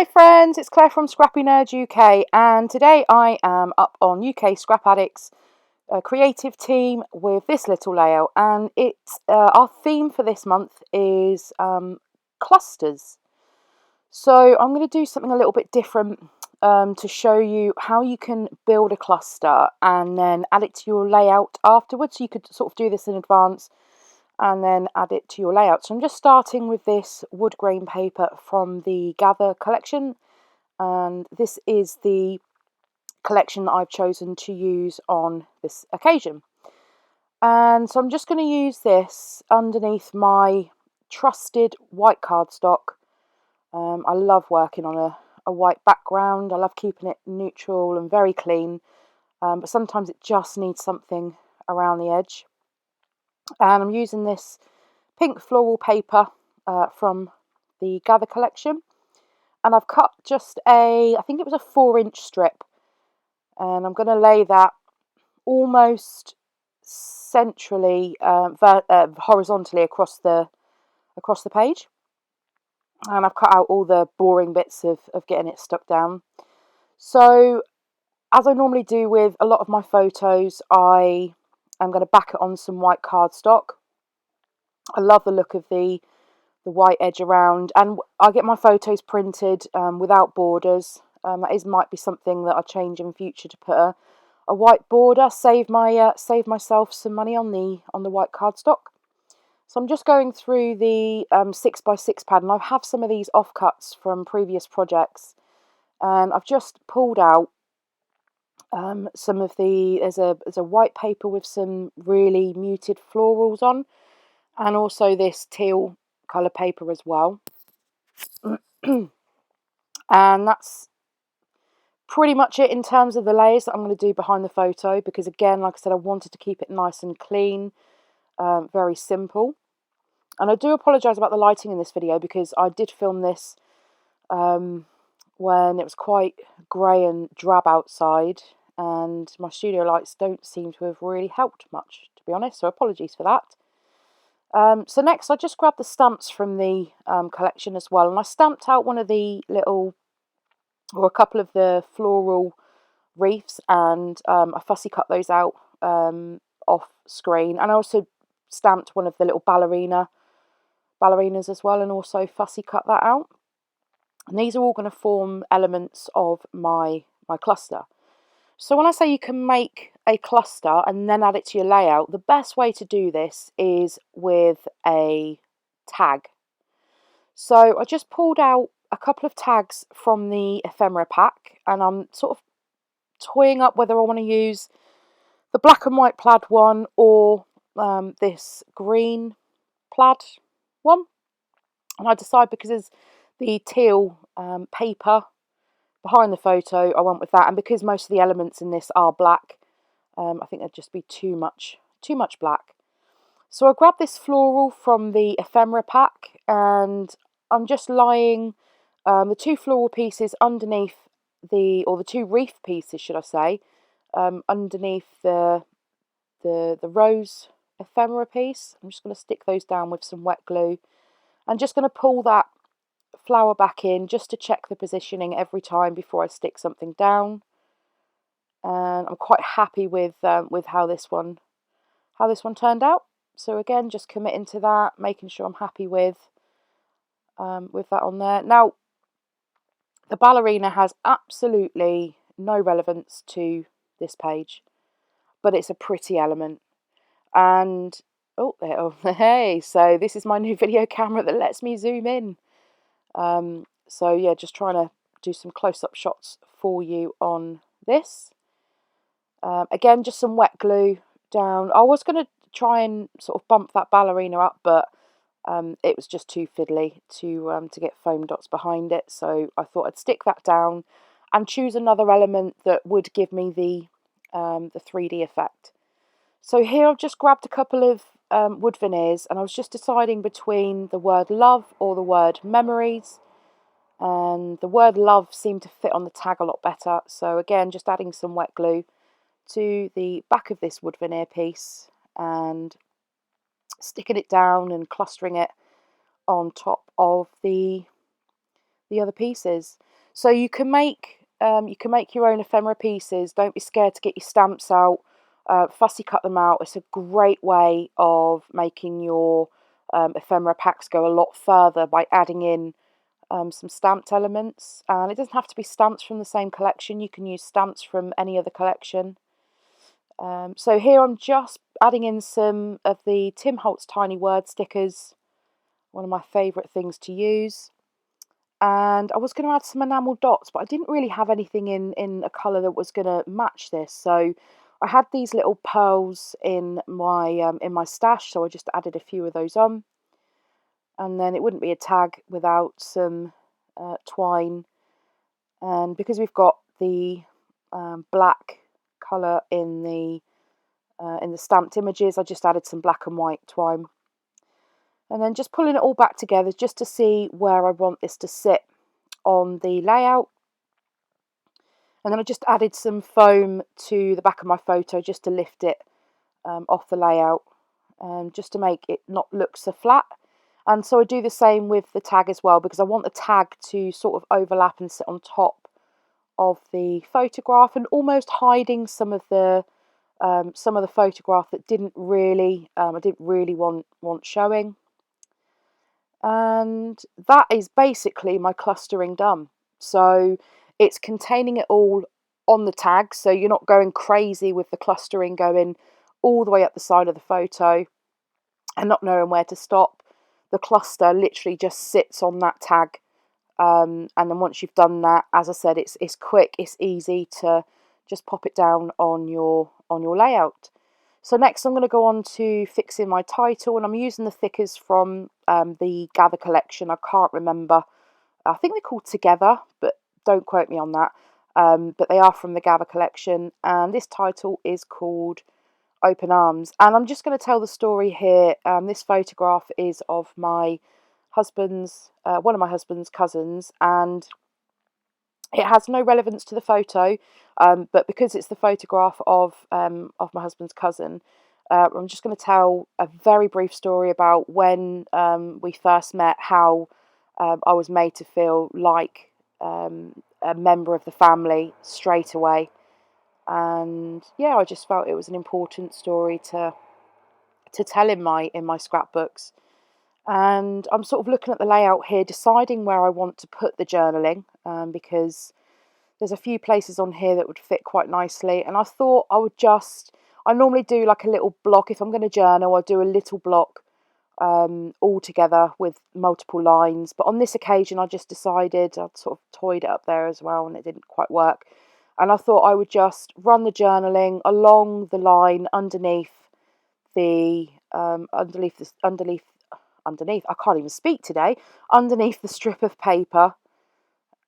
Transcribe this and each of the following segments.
Hi friends, it's Claire from ScrappyNerdUK, and today I am up on UK Scrap Addicts Creative Team with this little layout, and it's our theme for this month is clusters. So I'm going to do something a little bit different to show you how you can build a cluster and then add it to your layout afterwards. So you could sort of do this in advance and then add it to your layout. So I'm just starting with this wood grain paper from the Gather collection, and this is the collection that I've chosen to use on this occasion. And so I'm just going to use this underneath my trusted white cardstock. I love working on a white background. I love keeping it neutral and very clean, but sometimes it just needs something around the edge. And I'm using this pink floral paper from the Gather collection, and I've cut just I think it was a 4-inch strip, and I'm going to lay that almost centrally, horizontally across the page, and I've cut out all the boring bits of getting it stuck down. So as I normally do with a lot of my photos, I am going to back it on some white cardstock. I love the look of the white edge around, and I get my photos printed without borders. That might be something that I change in future to put a white border, save myself some money on the white cardstock. So I'm just going through the 6x6 pad, and I have some of these offcuts from previous projects, and I've just pulled out some of there's a white paper with some really muted florals on, and also this teal colour paper as well. And that's pretty much it in terms of the layers that I'm going to do behind the photo, because again, like I said, I wanted to keep it nice and clean, very simple. And I do apologise about the lighting in this video, because I did film this when it was quite grey and drab outside, and my studio lights don't seem to have really helped much, to be honest, so apologies for that. So next I just grabbed the stamps from the collection as well, and I stamped out one of the a couple of the floral wreaths, and I fussy cut those out off screen, and I also stamped one of the little ballerinas as well, and also fussy cut that out. And these are all going to form elements of my cluster. So when I say you can make a cluster and then add it to your layout, the best way to do this is with a tag. So I just pulled out a couple of tags from the ephemera pack, and I'm sort of toying up whether I want to use the black and white plaid one or this green plaid one. And I decided, because there's the teal paper behind the photo, I went with that, and because most of the elements in this are black, I think there'd just be too much black. So I grabbed this floral from the ephemera pack, and I'm just lying the two floral pieces underneath the two wreath pieces, should I say, underneath the rose ephemera piece. I'm just going to stick those down with some wet glue. I'm just going to pull that flower back in just to check the positioning every time before I stick something down. And I'm quite happy with how this one turned out. So again, just committing to that, making sure I'm happy with that on there. Now, the ballerina has absolutely no relevance to this page, but it's a pretty element. And hey, so this is my new video camera that lets me zoom in. So yeah, just trying to do some close-up shots for you on this. Again, just some wet glue down. I was going to try and sort of bump that ballerina up, but it was just too fiddly to get foam dots behind it. So I thought I'd stick that down and choose another element that would give me the 3D effect. So here I've just grabbed a couple of wood veneers, and I was just deciding between the word love or the word memories, and the word love seemed to fit on the tag a lot better. So again, just adding some wet glue to the back of this wood veneer piece and sticking it down and clustering it on top of the other pieces. So you can make your own ephemera pieces. Don't be scared to get your stamps out. Fussy cut them out. It's a great way of making your ephemera packs go a lot further by adding in some stamped elements. And it doesn't have to be stamps from the same collection. You can use stamps from any other collection. So here I'm just adding in some of the Tim Holtz tiny word stickers, one of my favourite things to use. And I was going to add some enamel dots, but I didn't really have anything in a colour that was going to match this. So I had these little pearls in my stash, so I just added a few of those on. And then it wouldn't be a tag without some twine. And because we've got the black colour in the stamped images, I just added some black and white twine. And then just pulling it all back together just to see where I want this to sit on the layout. And then I just added some foam to the back of my photo just to lift it off the layout, just to make it not look so flat. And so I do the same with the tag as well, because I want the tag to sort of overlap and sit on top of the photograph and almost hiding some of the photograph that I didn't really want showing. And that is basically my clustering done. So it's containing it all on the tag, so you're not going crazy with the clustering going all the way up the side of the photo and not knowing where to stop. The cluster literally just sits on that tag, and then once you've done that, as I said, it's quick, it's easy to just pop it down on your layout. So next I'm going to go on to fixing my title, and I'm using the thickers from the Gather collection. I can't remember. I think they're called Together, but don't quote me on that. But they are from the Gather collection, and this title is called Open Arms. And I'm just going to tell the story here. This photograph is of my husband's, one of my husband's cousins, and it has no relevance to the photo, but because it's the photograph of my husband's cousin, I'm just going to tell a very brief story about when we first met, how I was made to feel like a member of the family straight away. And yeah, I just felt it was an important story to tell in my scrapbooks. And I'm sort of looking at the layout here, deciding where I want to put the journaling, because there's a few places on here that would fit quite nicely. And I thought I normally do like a little block. If I'm going to journal, I do a little block all together with multiple lines. But on this occasion, I just decided, I'd sort of toyed it up there as well, and it didn't quite work. And I thought I would just run the journaling along the line underneath the underneath, I can't even speak today, underneath the strip of paper.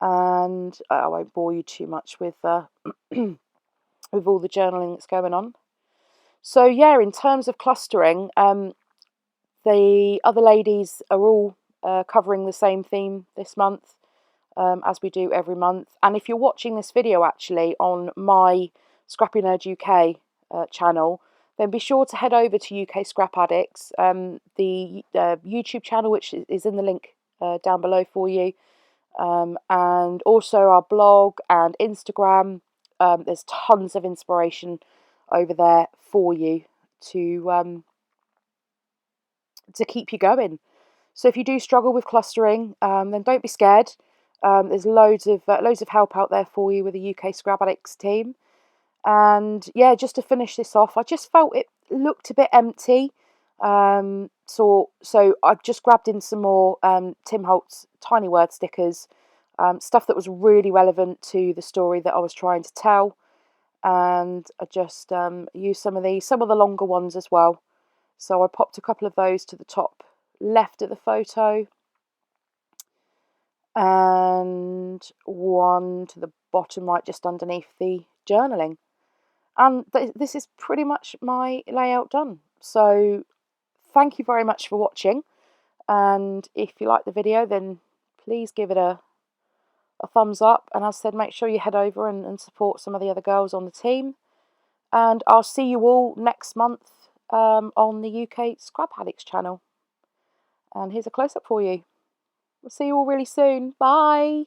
And I won't bore you too much with with all the journaling that's going on. So yeah, in terms of clustering, the other ladies are all covering the same theme this month, as we do every month. And if you're watching this video actually on my ScrappyNerdUK channel, then be sure to head over to UK Scrap Addicts, the YouTube channel, which is in the link down below for you, and also our blog and Instagram. There's tons of inspiration over there for you to keep you going. So if you do struggle with clustering, then don't be scared. There's loads of help out there for you with the UK Scrap Addicts team. And yeah, just to finish this off, I just felt it looked a bit empty. So I've just grabbed in some more Tim Holtz tiny word stickers, stuff that was really relevant to the story that I was trying to tell. And I just used some of the longer ones as well. So I popped a couple of those to the top left of the photo, and one to the bottom right just underneath the journaling. And this is pretty much my layout done. So thank you very much for watching, and if you like the video, then please give it a thumbs up, and as I said, make sure you head over and support some of the other girls on the team. And I'll see you all next month on the UK Scrap Addicts channel. And here's a close-up for you. We'll see you all really soon. Bye!